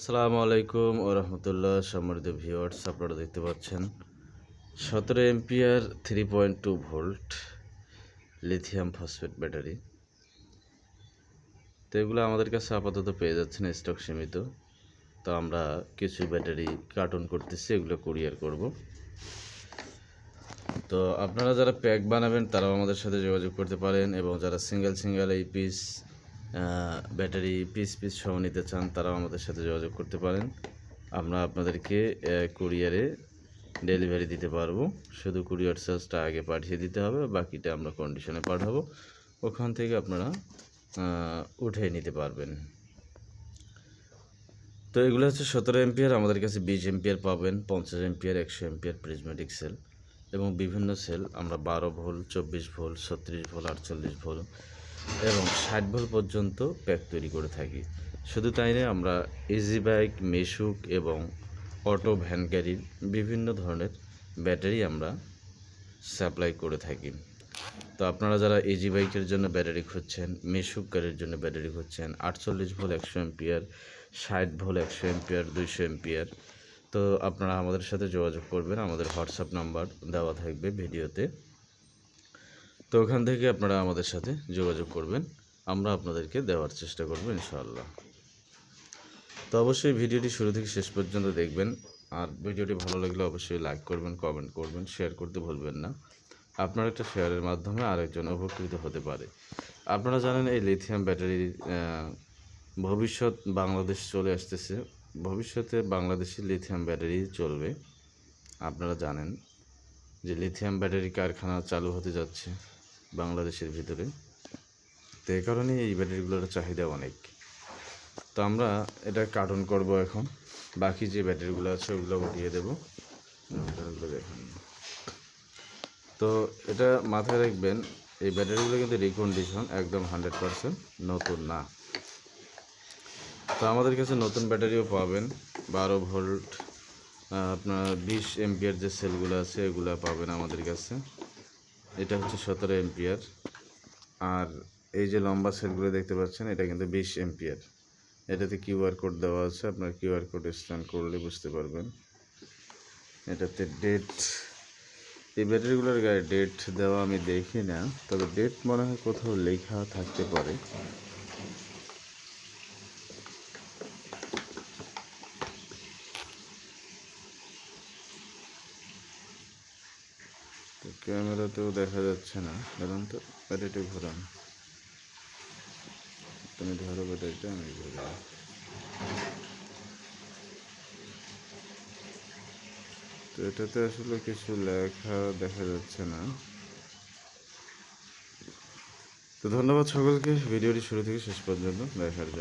আসসালামু আলাইকুম ও রহমতুল্লাহ। সম্মানিত ভিউয়ার্স, আপনারা দেখতে পাচ্ছেন 17 ampere 3.2 volt lithium phosphate battery. তো এগুলো আমাদের কাছে আপাতত পেয়ে যাচ্ছেন, স্টক সীমিত। তো আমরা কিছু ব্যাটারি কার্টন করতেছি, এগুলো কুরিয়ার করব। তো আপনারা যারা প্যাক বানাবেন তারাও আমাদের সাথে যোগাযোগ করতে পারেন, এবং যারা সিঙ্গেল এই পিস ব্যাটারি পিস সহ নিতে চান তারাও আমাদের সাথে যোগাযোগ করতে পারেন। আমরা আপনাদেরকে কুরিয়ারে ডেলিভারি দিতে পারবো। শুধু কুরিয়ার চার্জটা আগে পাঠিয়ে দিতে হবে, বাকিটা আমরা কন্ডিশনে পাঠাবো। ওখান থেকে আপনারা উঠে নিতে পারবেন। তো এগুলো হচ্ছে 17 এম্পিয়ার। আমাদের কাছে 20 এম্পিয়ার পাবেন, 50 এম্পিয়ার, 100 এম্পিয়ার প্রিজমেটিক সেল, এবং বিভিন্ন সেল আমরা 12 ভোল্ট, 24 ভোল্ট, 36 ভোল্ট, 48 ভোল্ট এবং 60 ভোল্ট পর্যন্ত প্যাক তৈরি করে থাকি। শুধু তাই নয়, আমরা ইজি বাইক, মেশুক এবং অটো ভ্যান গাড়ির বিভিন্ন ধরনের ব্যাটারি আমরা সাপ্লাই করে থাকি। তো আপনারা যারা ইজি বাইকের জন্য ব্যাটারি খুঁজছেন, মেশুক গাড়ির জন্য ব্যাটারি খুঁজছেন, 48 volt 100 ampere, 60 volt 100 ampere, 200 ampere, তো আপনারা আমাদের সাথে যোগাযোগ করবেন। আমাদের হোয়াটসঅ্যাপ নাম্বার দেওয়া থাকবে ভিডিওতে। তো ওখান থেকে আপনারা আমাদের সাথে যোগাযোগ করবেন, আমরা আপনাদেরকে দেওয়ার চেষ্টা করব ইনশাআল্লাহ। তো অবশ্যই ভিডিওটি শুরু থেকে শেষ পর্যন্ত দেখবেন, আর ভিডিওটি ভালো লাগলে অবশ্যই লাইক করবেন, কমেন্ট করবেন, শেয়ার করতে ভুলবেন না। আপনার একটা শেয়ারের মাধ্যমে আরেকজন উপকৃত হতে পারে। আপনারা জানেন এই লিথিয়াম ব্যাটারির ভবিষ্যৎ বাংলাদেশ চলে আসতেছে। ভবিষ্যতে বাংলাদেশে লিথিয়াম ব্যাটারি চলবে। আপনারা জানেন যে লিথিয়াম ব্যাটারি কারখানা চালু হতে যাচ্ছে বাংলাদেশের ভিতরে। তো এই কারণেই এই ব্যাটারিগুলোর চাহিদা অনেক। তো আমরা এটা কার্টন করব এখন। বাকি যে ব্যাটারিগুলো আছে ওগুলো উঠিয়ে দেবো। দেখুন, তো এটা মাথায় রাখবেন, এই ব্যাটারিগুলো কিন্তু রিকন্ডিশন, একদম 100% নতুন না। তো আমাদের কাছে নতুন ব্যাটারিও পাবেন। 12 ভোল্ট আপনার 20 এম্পিয়ার যে সেলগুলো আছে এগুলো পাবেন আমাদের কাছে। এটা হচ্ছে 17 এম্পিয়ার। আর এই যে লম্বা সেলগুলো দেখতে পাচ্ছেন, এটা কিন্তু 20 এম্পিয়ার। এটাতে কিউআর কোড দেওয়া আছে, আপনার কিউআর কোড স্ক্যান করলে বুঝতে পারবেন। এটাতে ডেট, এই ব্যাটারিগুলোর গায়ে ডেট দেওয়া আমি দেখি না, তবে ডেট মনে হয় কোথাও লেখা থাকতে পারে। তো ক্যামেরাতেও দেখা যাচ্ছে না, কারণ তো ব্যাটারিটা ঘোরান। তুমি ধরো ব্যাটারিটা, আমি ঘুরাই। তো এটাতে আসলে কিছু লেখা দেখা যাচ্ছে না। তো ধন্যবাদ সকলকে ভিডিওটি শুরু থেকে শেষ পর্যন্ত দেখার জন্য।